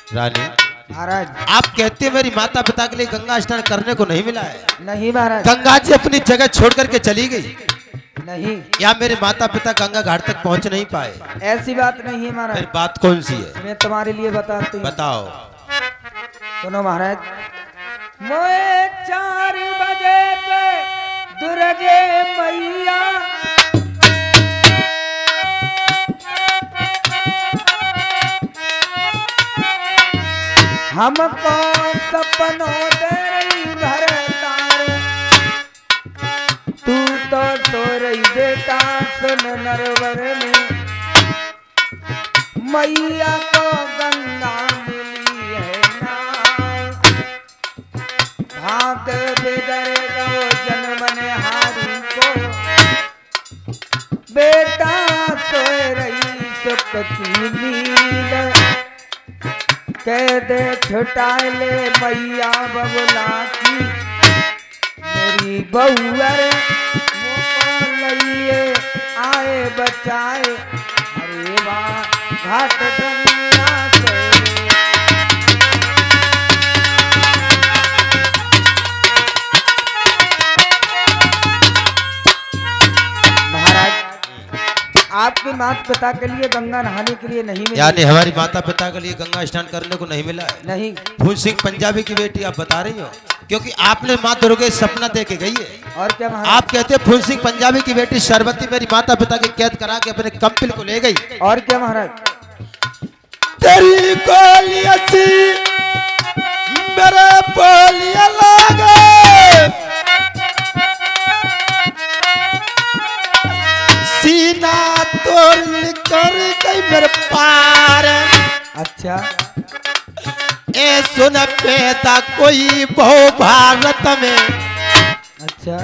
रानी महाराज आप कहते हैं मेरी माता पिता के लिए गंगा स्नान करने को नहीं मिला है। नहीं महाराज, गंगा जी अपनी जगह छोड़ करके चली गई नहीं, या मेरे माता पिता गंगा घाट तक पहुंच नहीं पाए? ऐसी बात नहीं है महाराज। फिर बात कौन सी है? मैं तुम्हारे लिए बताती हूँ, बताओ। सुनो महाराज। मोए 4 बजे पे दुर्गे मैया हमको सपनों तेरी भर तार, तू तो सो रही बेटा सुन नरवर में, मैया को गंगा मिली है ना, भाग बेदर गो जनमनहारी को, बेटा सो रही सुख की नींद, कह दे छुटा ले मैया बबुला की, मेरी बहुअर मुझको लइए आए बचाए, अरे वाह घाट गंगा से। आपके माता पिता के लिए गंगा नहाने के लिए नहीं मिला, यानी हमारी माता पिता के लिए गंगा स्नान करने को नहीं मिला है? नहीं। फूल सिंह पंजाबी की बेटी आप बता रही हो, क्योंकि आपने माँ दुर्गे सपना दे के गई है। और क्या महाराज? आप कहते हैं फूल सिंह पंजाबी की बेटी सरवती मेरी माता पिता की कैद करा के अपने कंपिल को ले गई। और क्या महाराज? तेरी गोलियां सी मेरे बोलियां लागे, सीना तोड़ कर गई मेरे पार। अच्छा, ए सुन पैदा कोई बहु भारत में, अच्छा,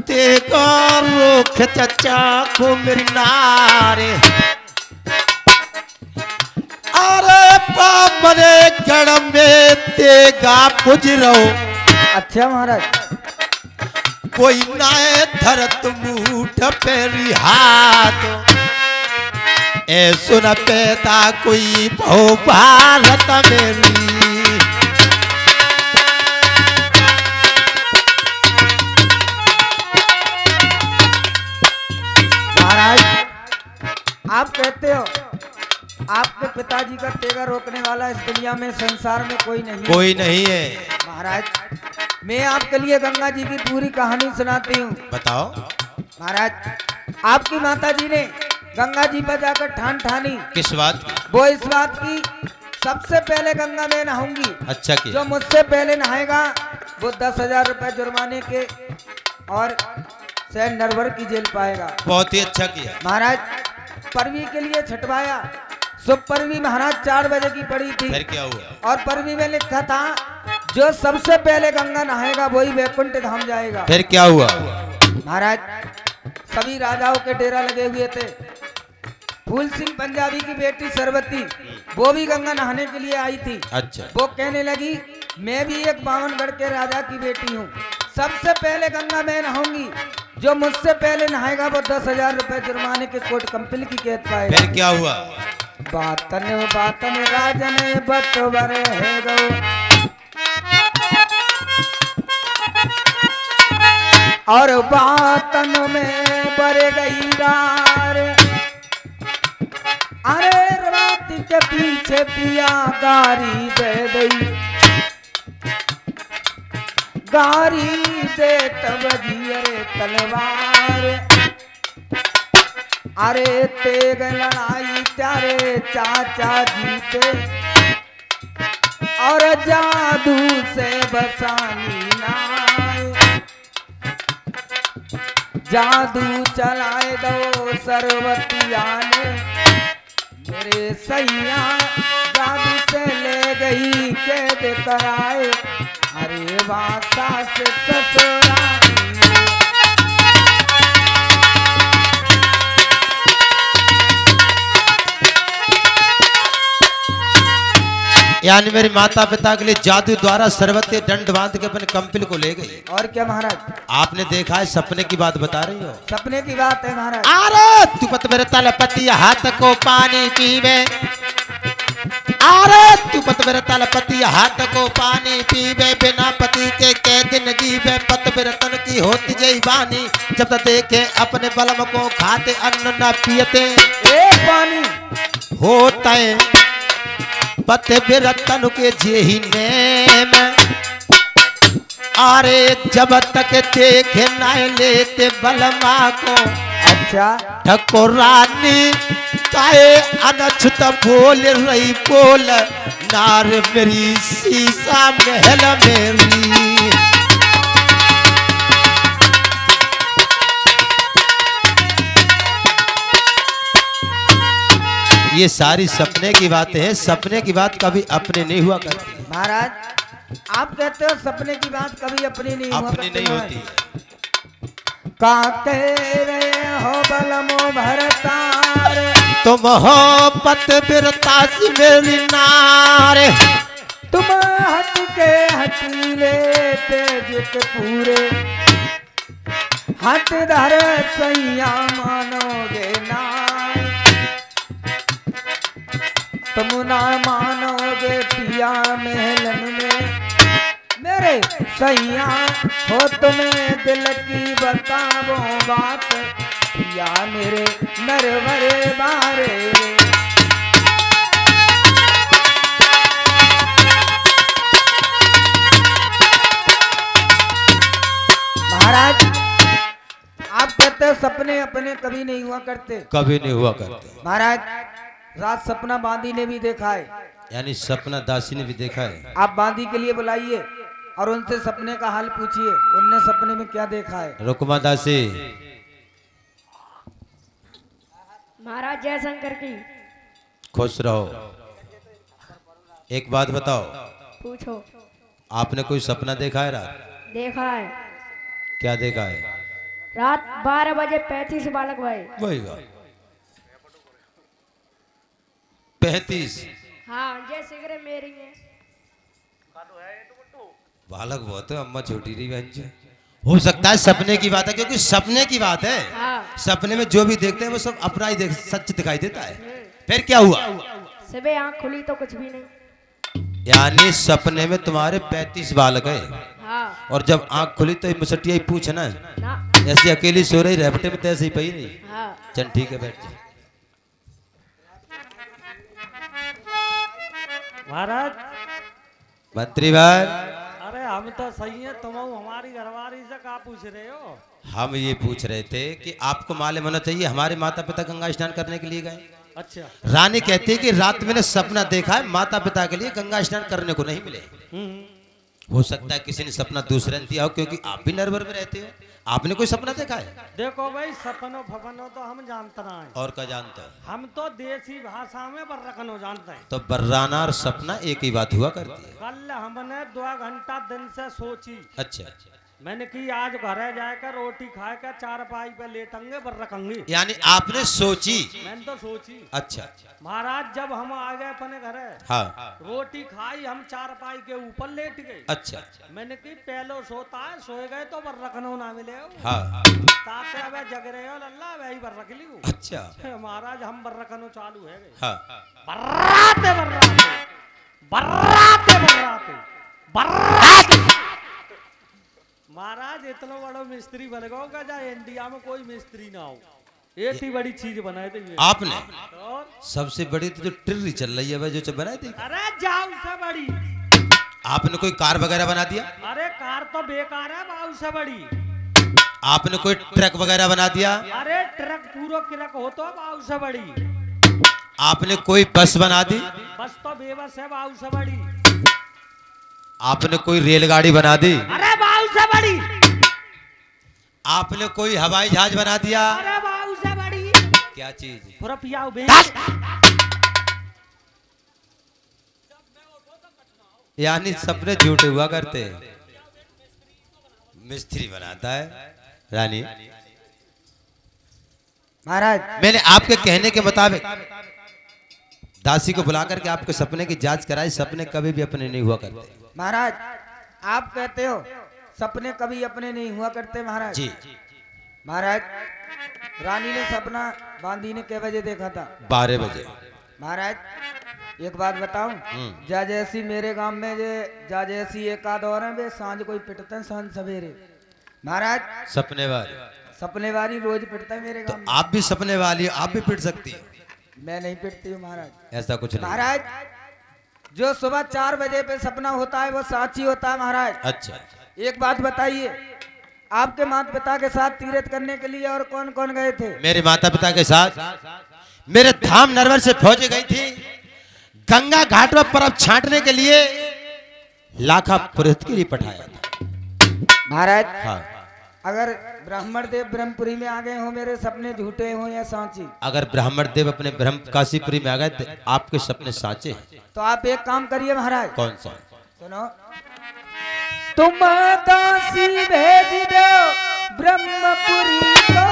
तेगा रुख चचा को मेरी नारे, अरे पामरे गड़ में तेगा पुज रहो। अच्छा महाराज, कोई नाए धरत मुठ पेरी हाथ, ए सुन पैदा कोई बहु भारत मेरी, आप कहते हो आपके पिताजी का तेगा रोकने वाला इस दुनिया में संसार में कोई नहीं है। कोई नहीं है महाराज, मैं आपके लिए गंगा जी की पूरी कहानी सुनाती हूँ। बताओ। महाराज, आपकी माता जी ने गंगा जी पर जाकर ठान ठानी। किस बात की? वो इस बात की, सबसे पहले गंगा में नहाऊंगी, अच्छा किया। जो मुझसे पहले नहाएगा वो 10,000 रुपए जुर्माने के और सैन नरवर की जेल पाएगा। बहुत ही अच्छा किया महाराज, परवी के लिए छटवाया। सुबह परवी महाराज 4 बजे की पड़ी थी। फिर क्या हुआ? और परवी में लिखा था जो सबसे पहले गंगा नहाएगा वही वैकुंठ धाम जाएगा। फिर क्या हुआ? महाराज, सभी राजाओं के डेरा लगे हुए थे। फूल सिंह पंजाबी की बेटी सरवती वो भी गंगा नहाने के लिए आई थी। अच्छा। वो कहने लगी मैं भी एक बावनगढ़ के राजा की बेटी हूँ, सबसे पहले गंगा में नहाऊंगी, जो मुझसे पहले नहाएगा वो 10,000 रुपए जुर्माने के कोर्ट कंपनी की कैद पाएगा। फिर क्या हुआ? बातन बातन राजन बतवर है गो, और बातन में बर गई रार, अरे रात के पीछे पिया गारी दे गई, गारी दे तब अरे तलवार, अरे तेग लड़ाई प्यारे चाचा जीते, और जादू से बसानी नाय, जादू चलाए दो सरवतिया ने, मेरे सैया जादू से ले गई कैद कराए, अरे वासा से ससुरा। यानी मेरे माता पिता के लिए जादू द्वारा सरवती दंड बांध के अपने कंपिल को ले गई। और क्या महाराज? आपने देखा है, सपने की बात बता रही हो? सपने की बात है महाराज। अरे तू पत मेरे तलपति हाथ को पानी पीवे, अरे मृत्यु पत विरतल पति हाथ को पानी पीवे बिना पति के कै दिन जीवे पत विरतन की होती जय बानी जब तक देखे अपने बलम को खाते अन्न न पियते एक पानी होता है पत विरतन के जेही नेम अरे जब तक देखे न लेते बलमा को अच्छा ठकुरानी काहे अनछुत बोल रही बोल नार मेरी शीशा महल मेरी ये सारी सपने की बातें हैं। सपने की बात कभी अपने नहीं हुआ करती। महाराज आप कहते हो सपने की बात कभी अपनी नहीं हुआ अपनी करती नहीं है। होती। काते रहे हो बलमो भरतार तुम हो पत बिरता सी मेरी नार तुम हट के हटीले तेज पूरे हट धर सैया मानोगे ना तुम ना मानोगे पिया महलन में मेरे सैया हो तुम्हें दिल की बताओ बात पिया मेरे नरवरे बारे महाराज आप कहते हो सपने अपने कभी नहीं हुआ करते। कभी नहीं हुआ करते। महाराज रात सपना बांदी ने भी देखा है, यानी सपना दासी ने भी देखा है। आप बांदी के लिए बुलाइए और उनसे सपने का हाल पूछिए उनने सपने में क्या देखा है। रुकमा दासी महाराज जयशंकर की खुश रहो। एक बात बताओ, पूछो। आपने कोई सपना देखा है रात? देखा है। क्या देखा है? रात 12 बजे 35 बालक भाई। वही बात 35। हाँ जय सिगरे मेरी है। बालक बहुत है, अम्मा छोटी रही बहन जी। हो सकता है सपने की बात है, क्योंकि सपने की बात है। हाँ। सपने में जो भी देखते हैं वो सब अपना ही सच दिखाई देता है। फिर क्या हुआ? सुबह आँख खुली तो कुछ भी नहीं। यानी सपने में तुम्हारे 35 बालक है। हाँ। और जब आंख खुली तो मुसटिया ही पूछ ना, ना। ऐसी अकेली सो रही रेपटे में तैसे ही पई रही। हाँ। चल ठीक है बैठ जा। महाराज मंत्री भाई अरे हम तो सही है, तुम हमारी घरवाली से क्या पूछ रहे हो? हम ये पूछ रहे थे कि आपको मालूम होना चाहिए हमारे माता पिता गंगा स्नान करने के लिए गए। अच्छा। रानी कहती है कि रात मैंने सपना देखा है माता पिता के लिए गंगा स्नान करने को नहीं मिले। हो सकता है किसी ने सपना दूसरे ने दिया हो, क्योंकि आप भी नरवर में रहते हो। आपने कोई सपना देखा है? देखो भाई सपनो फपनो तो हम जानते ना है। और क्या जानते हो? हम तो देसी भाषा में बर्रकनो जानते हैं। तो बर्राना और सपना एक ही बात हुआ करती है। कल हमने 2 घंटा दिन से सोची। अच्छा मैंने की आज घरे जाकर रोटी खाए कर 4 पाई पे लेटेंगे बर्रकेंगे। यानी आपने सोची? मैंने तो सोची। अच्छा महाराज जब हम आ गए अपने घरे, हाँ। रोटी खाई, हम 4 पाई के ऊपर लेट गए। अच्छा मैंने की पहलो सोता है, सोए गए तो बर्रकनो ना मिले हो। हाँ। ताते अब जग रहे हो अल्लाह वही बर्रक ली। अच्छा महाराज हम बर्रकनो चालू है गए। हाँ। बर्राते बर्राते बर्राते बर्राते बर्राते महाराज इतना बड़ा मिस्त्री बन गया जा इंडिया में कोई मिस्त्री ना हो। ऐसी बड़ी चीज बनाए थे ये। आपने और सबसे बड़ी तो जो ट्रिल चल रही है जो बनाई थी। अरे जाऊ से बड़ी। आपने कोई कार वगैरह बना दिया? अरे कार तो बेकार है, बाऊ से बड़ी। आपने कोई ट्रक वगैरह बना दिया? अरे ट्रक पूरा किरक हो तो बाऊ से बड़ी। आपने कोई बस बना दी? बस तो बेबस है बाऊ से बड़ी। आपने कोई रेलगाड़ी बना दी? अरे बाऊ से बड़ी। आपने कोई हवाई जहाज बना दिया? अरे बाऊ से बड़ी। क्या चीज? पूरा पियाओ बे। यानी सपने झूठे हुआ करते हैं। मिस्त्री बनाता है। रानी महाराज मैंने आपके कहने के मुताबिक दासी को बुलाकर के आपके सपने की जांच कराई। सपने कभी भी अपने नहीं हुआ करते। महाराज आप कहते हो सपने कभी अपने नहीं हुआ करते। महाराज जी। महाराज रानी ने सपना बांदी ने कै बजे देखा था? 12 बजे। महाराज एक बात बताऊं, जा जैसी मेरे गांव में जा जैसी एक आध और है वे सांझ कोई पिटते हैं सांझ सवेरे महाराज। सपने वाली सपने वाली रोज पिटता है मेरे तो गांव में। आप भी सपने वाली, आप भी पिट सकती है। मैं नहीं पिटती हूँ महाराज। ऐसा कुछ नहीं महाराज जो सुबह 4 बजे पे सपना होता है वो साची होता है महाराज। अच्छा एक बात बताइए, आपके माता पिता के साथ तीर्थ करने के लिए और कौन कौन गए थे? मेरे माता पिता के साथ मेरे धाम नरवर से फौजें गई थी गंगा घाट पर परब छांटने के लिए, लाखा पुरोहित के लिए पठाया था महाराज। हाँ। अगर ब्राह्मण देव ब्रह्मपुरी में आ गए हो मेरे सपने झूठे हो या सांची? अगर ब्राह्मण देव अपने ब्रह्म काशीपुरी में आ गए तो आपके सपने साचे हैं। तो आप एक काम करिए महाराज। कौन सा? सुनो, तुम दासी भेज दो ब्रह्मपुरी को,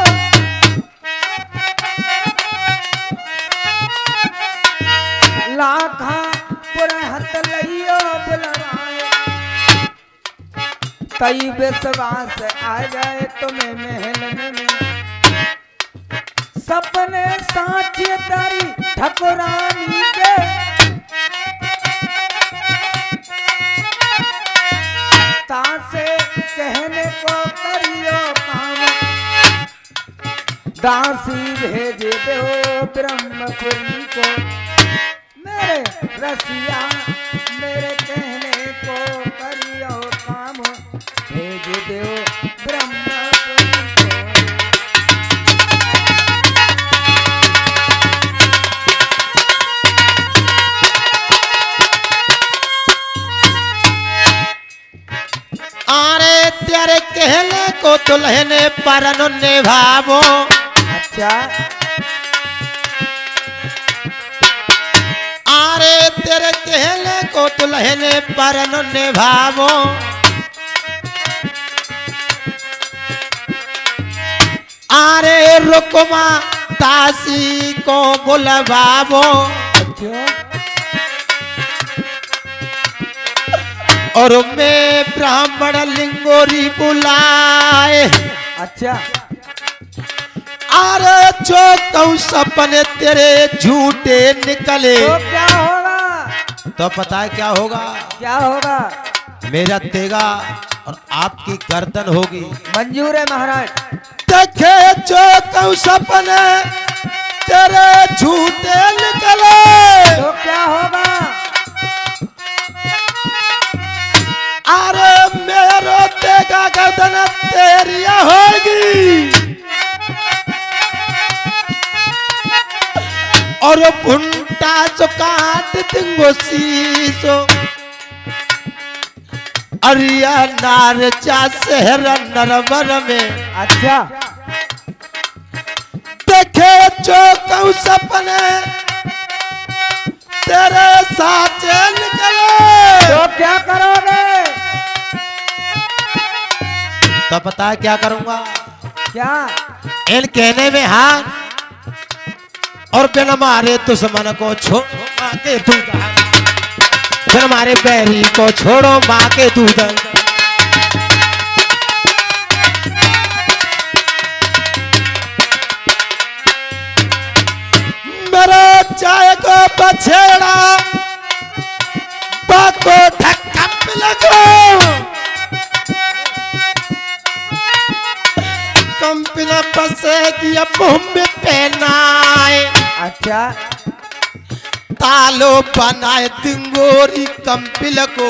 लाखा पुरहत लइयो बुलवाए, कई विश्वास आ जाए तुम्हें महल में, सपने साचे तारी ठकुरानी के, तासे कहने को करियो काम, दासी भेज दो ब्रह्मपुरी को, मेरे रसिया मेरे कहने को करियो काम, भेज दो ब्रह्मपुरी को। अरे तेरे कहने को दुल्हने परन निभावो। अच्छा, अरे तेरे कहने को दुल्हने परन निभावो, अरे रुकमा दासी को बुलवावो, अच्छा, और मैं ब्राह्मण लिंगोरी बुलाए। अच्छा, अरे जो कहूँ सपने तेरे झूठे निकले, तो क्या होगा? तो पता है क्या होगा? क्या होगा? मेरा तेगा और आपकी गर्दन होगी। मंजूर है महाराज। देखे जो कहूँ सपने तेरे झूठे निकले, तो क्या होगा? अरे मेरा तेगा गर्दन तेरी होगी, और भुंटा जो काट देंगो शीशो, अरिया नारचा शहर नरवर में। अच्छा, देखे जो कहूँ सपने तेरे साचे निकले, तो क्या करोगे? तो पता है क्या करूंगा? क्या? इन कहने में हाँ, और बिन मारे दुश्मन को छोड़ माँ के दूध, फिर हमारे बैरी को छोड़ो माँ के दूध। मेरा चाय को बछेड़ा बाको धक्का लगो, कंपिला बसेगी अब मुंह पहनाए। अच्छा, तालो बनाए दिंगोरी कंपिल को,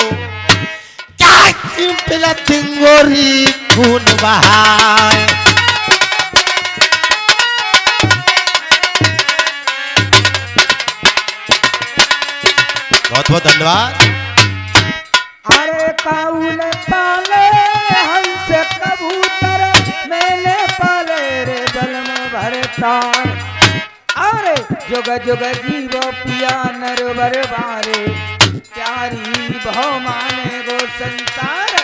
क्या कंपिल दिंगोरी खून बहाए। बहुत बहुत धन्यवाद। अरे काउल पाले हंस कबूतर, मैंने पाले रे जन्म भरता, अरे जुग जुग जीव पिया नरवर बारे, प्यारी भव माने गो संसार।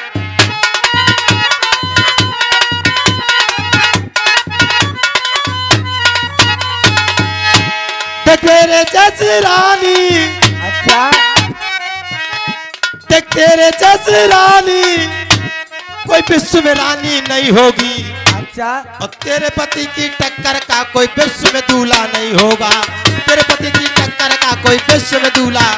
तेरे जैसी रानी, अच्छा, तेरे जैसी रानी कोई विश्व में रानी नहीं होगी, अच्छा, और तेरे पति की टक्कर का कोई विश्व में दूल्हा नहीं होगा। तेरे पति की टक्कर का कोई विश्व में दूल्हा।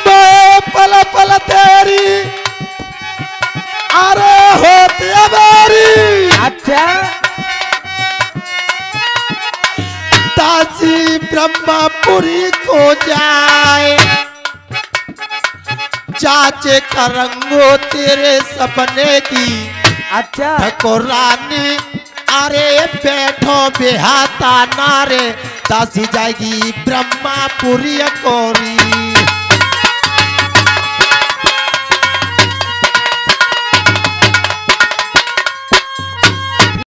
मैं पल पल तेरी अरे होती अबारी। अच्छा दासी ब्रह्मपुरी को जाए, चाचे करंगो तेरे सपने की। अच्छा ठकुरानी अरे बैठो बेहाता नारे, दासी जाएगी ब्रह्मपुरी कोरी।